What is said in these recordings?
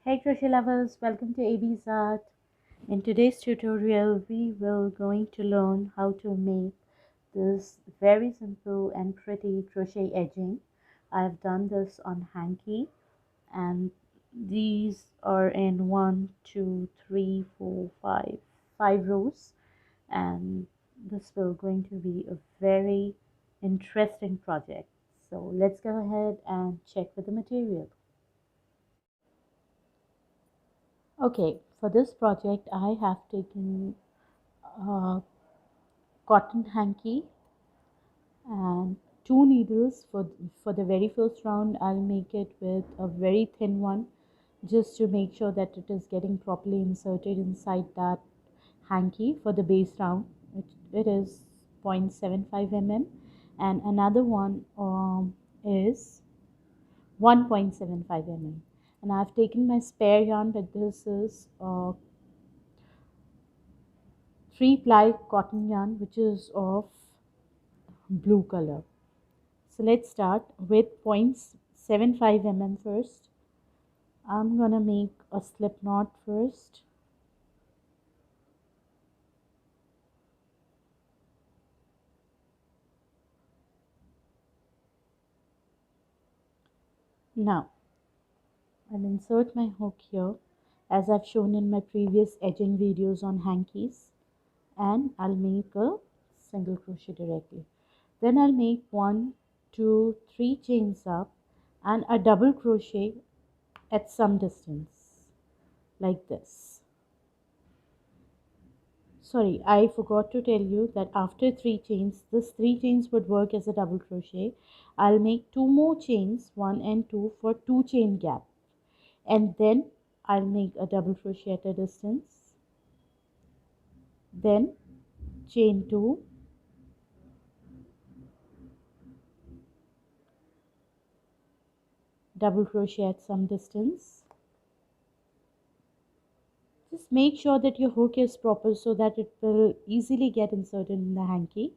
Hey crochet lovers, welcome to AB's Art. In today's tutorial, we will going to learn how to make this very simple and pretty crochet edging. I have done this on hanky, and these are in 5 rows, and this will going to be a very interesting project. So let's go ahead and check with the material. Okay, for this project I have taken a cotton hanky and 2 needles. For the very first round I'll make it with a very thin one, just to make sure that it is getting properly inserted inside that hanky. For the base round it is 0.75 mm, and another one is 1.75 mm, and I've taken my spare yarn, but this is 3-ply cotton yarn which is of blue color. So let's start with 0.75 mm first. I'm gonna make a slip knot first. Now I'll insert my hook here as I've shown in my previous edging videos on hankies, and I'll make a single crochet directly. Then I'll make 1, 2, 3 chains up and a double crochet at some distance like this. Sorry, I forgot to tell you that after 3 chains, this 3 chains would work as a double crochet. I'll make 2 more chains, 1 and 2, for 2 chain gap, and then I'll make a double crochet at a distance, then chain 2, double crochet at some distance. Just make sure that your hook is proper so that it will easily get inserted in the hanky.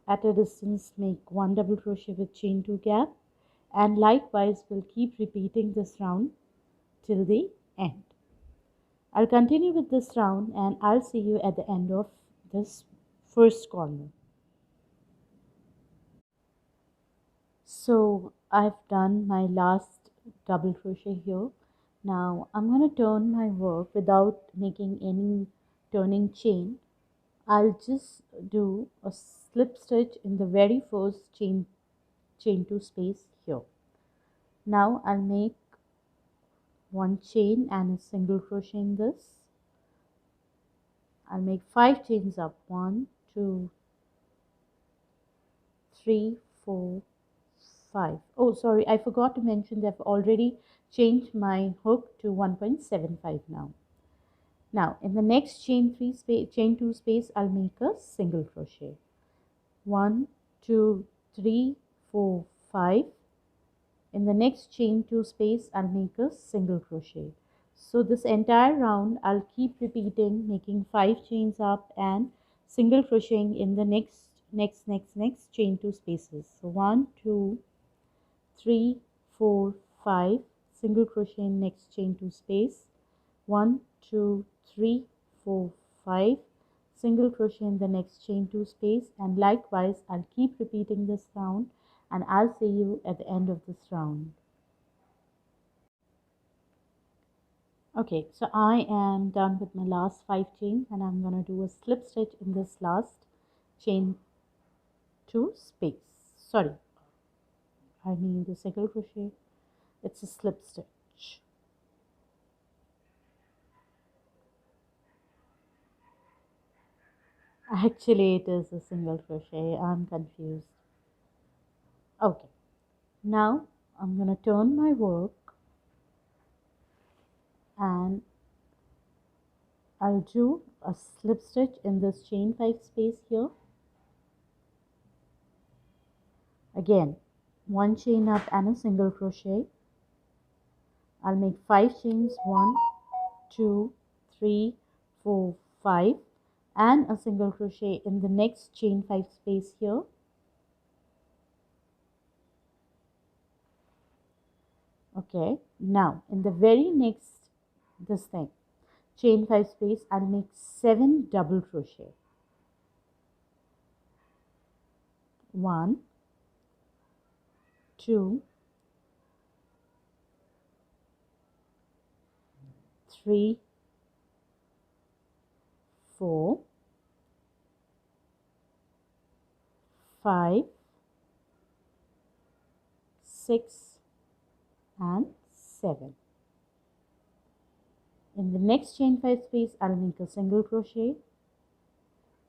At a distance, make 1 double crochet with chain 2 gap, and likewise we'll keep repeating this round till the end. I'll continue with this round and I'll see you at the end of this first corner. So I've done my last double crochet here. Now I'm going to turn my work without making any turning chain. I'll just do a slip stitch in the very first chain 2 space here. Now I'll make 1 chain and a single crochet in this. I'll make 5 chains up, 1, 2, 3, 4, 5. Oh, sorry, I forgot to mention that I've already changed my hook to 1.75 now. Now in the next chain 2 space, I'll make a single crochet. 1, 2, 3, 4, 5. In the next chain 2 space, I'll make a single crochet. So this entire round I'll keep repeating, making 5 chains up and single crocheting in the next chain 2 spaces. So 1, 2, 3, 4, 5, single crochet in next chain 2 space, 1, 2, 3, 4, 5, single crochet in the next chain 2 space, and likewise I'll keep repeating this round and I'll see you at the end of this round. Okay, so I am done with my last 5 chains and I'm going to do a slip stitch in this last chain 2 space. Sorry, I mean the single crochet, it's a slip stitch. Actually it is a single crochet, I'm confused. Okay, now I'm going to turn my work and I'll do a slip stitch in this chain 5 space here. Again, 1 chain up and a single crochet. I'll make 5 chains, 1, 2, 3, 4, 5, and a single crochet in the next chain 5 space here. Okay, now in the very next this thing, chain 5 space, I'll make 7 double crochet. 1, 2, 3, 4, 5, 6 and 7. In the next chain 5 space, I'll make a single crochet,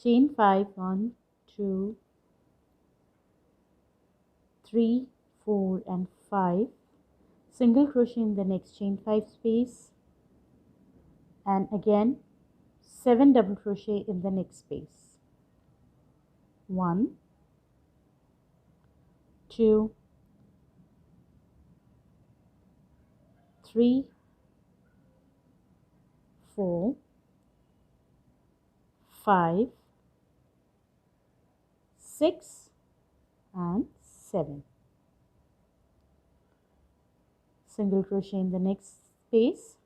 chain 5, 1, 2, 3, 4 and 5, single crochet in the next chain 5 space, and again 7 double crochet in the next space. 1, 2, 3, 4, 5, 6 and 7. Single crochet in the next space.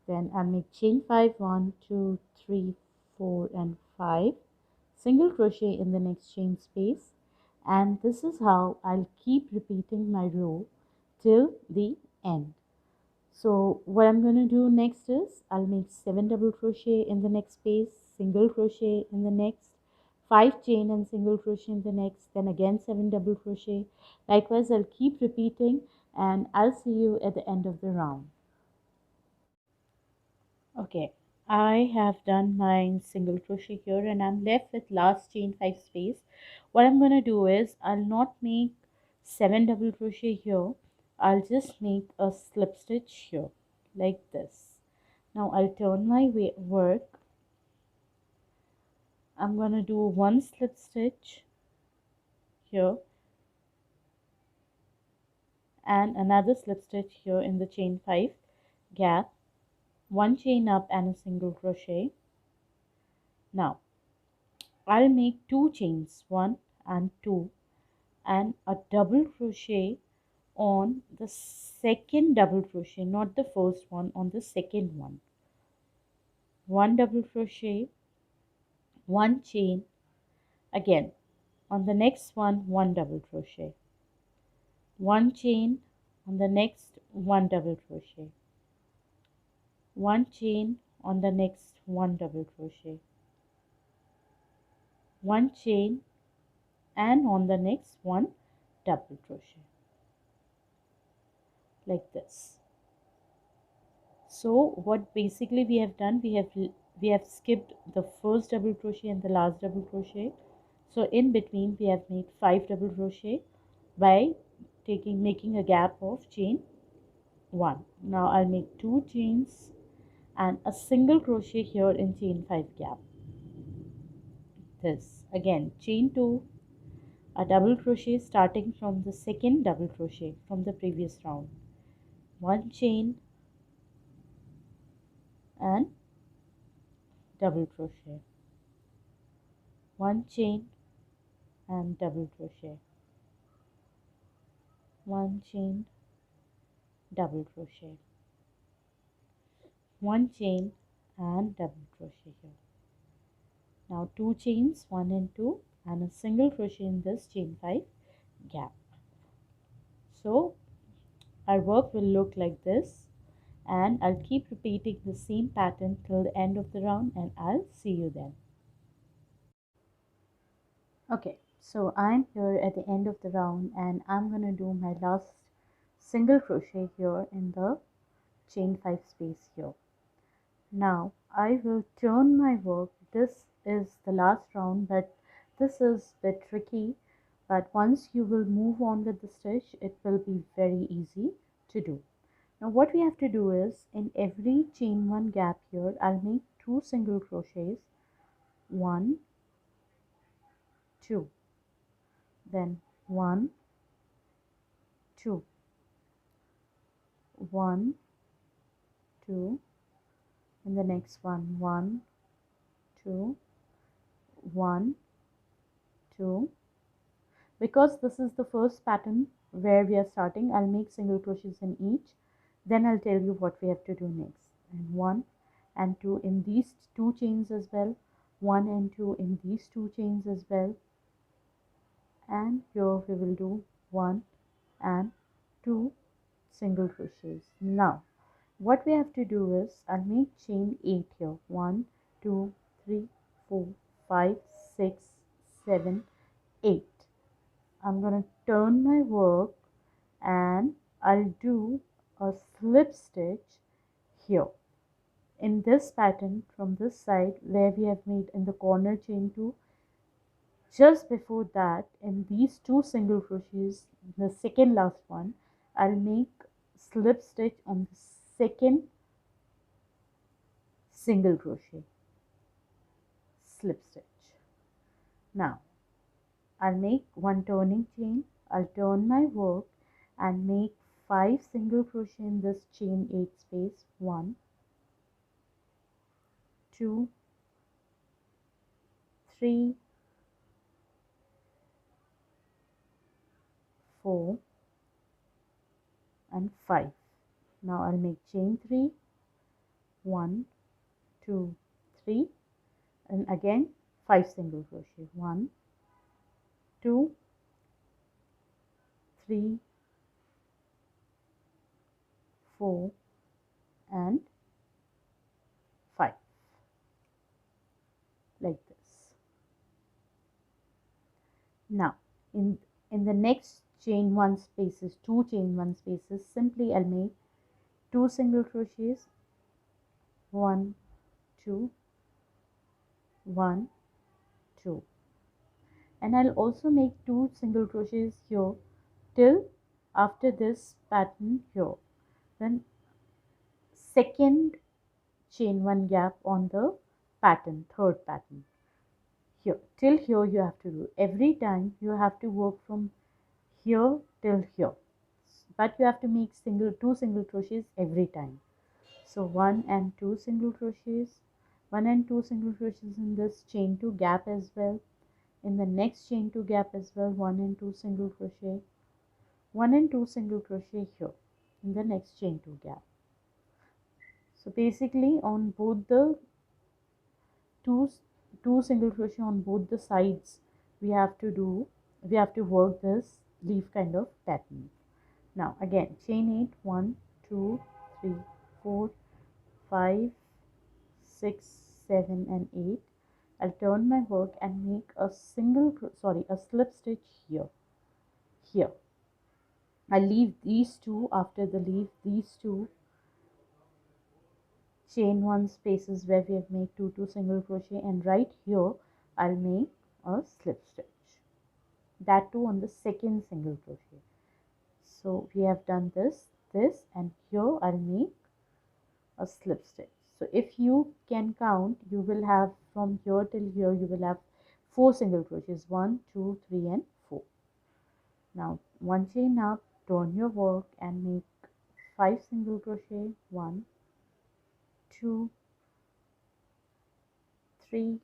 Then I'll make chain 5, 1, 2, 3, 4 and 5. Single crochet in the next chain space. And this is how I'll keep repeating my row till the end. So what I'm going to do next is I'll make 7 double crochet in the next space, single crochet in the next, 5 chain and single crochet in the next, then again 7 double crochet. Likewise, I'll keep repeating and I'll see you at the end of the round. Okay, I have done my single crochet here and I'm left with last chain 5 space. What I'm going to do is I'll not make 7 double crochet here. I'll just make a slip stitch here like this. Now I'll turn my work. I'm going to do one slip stitch here and another slip stitch here in the chain 5 gap, one chain up and a single crochet. Now I'll make 2 chains, 1 and 2, and a double crochet on the second double crochet, not the first one, on the second one. 1 double crochet, 1 chain, again on the next one 1 double crochet, 1 chain, on the next 1 double crochet, 1 chain, on the next 1 double crochet, 1 chain, and on the next 1 double crochet like this. So what basically we have done, we have skipped the first double crochet and the last double crochet. So in between we have made 5 double crochet by making a gap of chain 1. Now I'll make 2 chains and a single crochet here in chain 5 gap. This again chain 2, a double crochet starting from the second double crochet from the previous round, 1 chain and double crochet, 1 chain and double crochet, 1 chain, double crochet, 1 chain and double crochet here. Now 2 chains, 1 and 2, and a single crochet in this chain 5 gap. So our work will look like this, and I'll keep repeating the same pattern till the end of the round, and I'll see you then. Okay, so I'm here at the end of the round and I'm going to do my last single crochet here in the chain 5 space here. Now I will turn my work. This is the last round, but this is a bit tricky, but once you will move on with the stitch, it will be very easy to do. Now what we have to do is, in every chain 1 gap here, I'll make 2 single crochets, 1, 2, then 1, 2, 1, 2, and the next one 1, 2, 1, 2. Because this is the first pattern where we are starting. I'll make single crochets in each, then I'll tell you what we have to do next. And 1 and 2 in these 2 chains as well, 1 and 2 in these 2 chains as well, and here we will do 1 and 2 single crochets. Now what we have to do is I'll make chain 8 here. 1 2 3 4 5 6 7 8. I'm going to turn my work and I'll do a slip stitch here in this pattern from this side where we have made in the corner chain 2. Just before that, in these 2 single crochets, the second last one, I'll make slip stitch on the second single crochet, slip stitch. Now I'll make 1 turning chain, I'll turn my work and make 5 single crochet in this chain 8 space. 1 2 3 4 and 5. Now I'll make chain 3, 1 2 3, and again 5 single crochet. 1 2 3 4 and 5, like this. Now in the next chain 1 spaces, 2 chain 1 spaces, simply I'll make 2 single crochets, 1 2 1 2, and I'll also make 2 single crochets here till after this pattern here. Then second chain 1 gap on the pattern, third pattern. Here till here you have to do. Every time you have to work from here till here, but you have to make 2 single crochets every time. So 1 and 2 single crochets, 1 and 2 single crochets in this chain 2 gap as well. In the next chain 2 gap as well, 1 and 2 single crochet, 1 and 2 single crochet here in the next chain 2 gap. So basically on both the two single crochet on both the sides we have to work this leaf kind of pattern. Now again chain 8, 1 2 3 4 5 6 7 and 8. I'll turn my work and make a slip stitch here. I'll leave these two after these two chain 1 spaces where we have made 2 single crochet, and right here I'll make a slip stitch, that too on the second single crochet. So we have done this and here I'll make a slip stitch. So if you can count, you will have from here till here you will have 4 single crochets, 1 2 3 and 4. Now 1 chain up, turn your work and make 5 single crochet, 1 2 3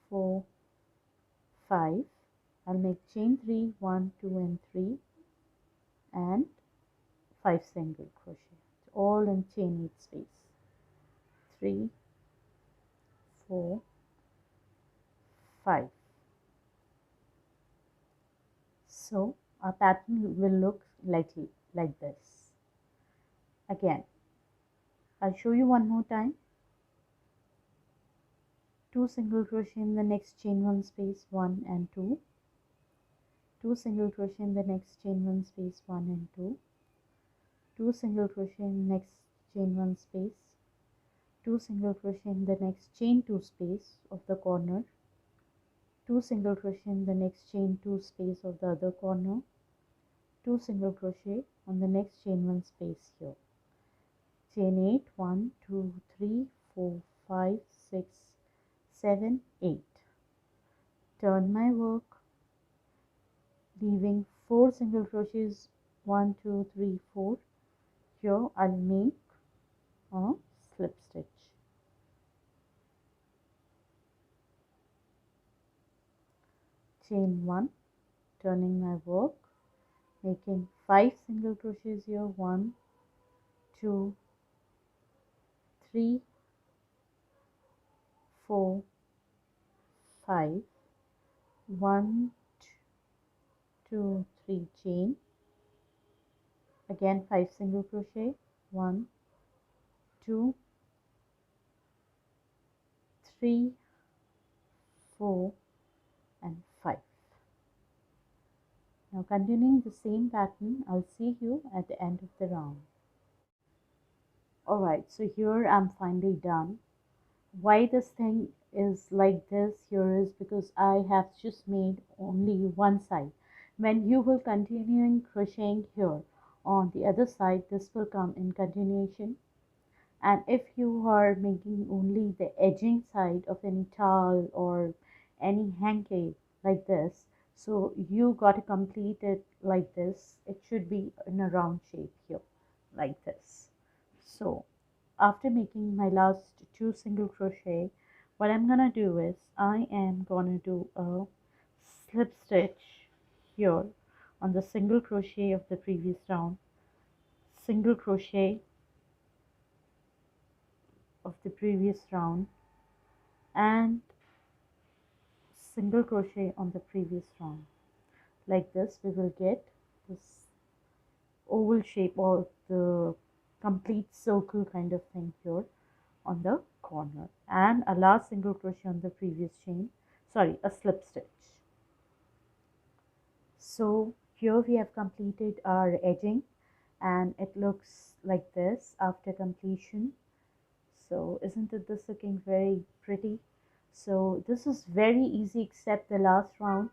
4 5. I'll make chain 3, 1 2 and 3 and 5 single crochet, all in chain 8 space. 3 4 5. So our pattern will look like this. Again I'll show you one more time. 2 single crochet in the next chain 1 space, 1 and 2. 2 single crochet in the next chain 1 space, 1 and 2. 2 single crochet in the next chain 1 space, 2 single crochet in the next chain 2 space of the corner, 2 single crochet in the next chain 2 space of the other corner, 2 single crochet on the next chain 1 space here. Chain 8, 1 2 3 4 5 6 7 8. Turn my work, leaving 4 single crochets, 1 2 3 4. Here I'll make a slip stitch. Chain 1, turning my work, making 5 single crochets here. 1, 2, 3, 4, 5. 1, 2, 3 chain, again 5 single crochet. 1, 2, 3, 4 and 5. Now continuing the same pattern, I'll see you at the end of the round. Alright, so here I'm finally done. Why this thing is like this here is because I have just made only one side. When you will continuing crocheting here on the other side, this will come in continuation. And if you are making only the edging side of any towel or any hanky like this, so you got to complete it like this. It should be in a round shape here like this. So after making my last 2 single crochet, what I'm gonna do is I am gonna do a slip stitch here on the single crochet of the previous round, single crochet of the previous round, and single crochet on the previous round. Like this we will get this oval shape or the complete circle kind of thing here on the corner, and a last single crochet on the previous chain, sorry, a slip stitch. So here we have completed our edging and it looks like this after completion. So isn't it this looking very pretty? So this is very easy except the last round,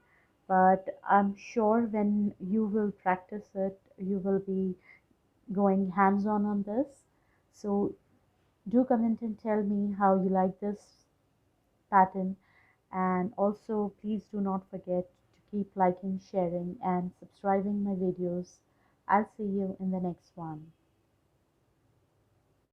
but I'm sure when you will practice it, you will be going hands-on this. So do comment and tell me how you like this pattern, and also please do not forget to keep liking, sharing and subscribing my videos. I'll see you in the next one.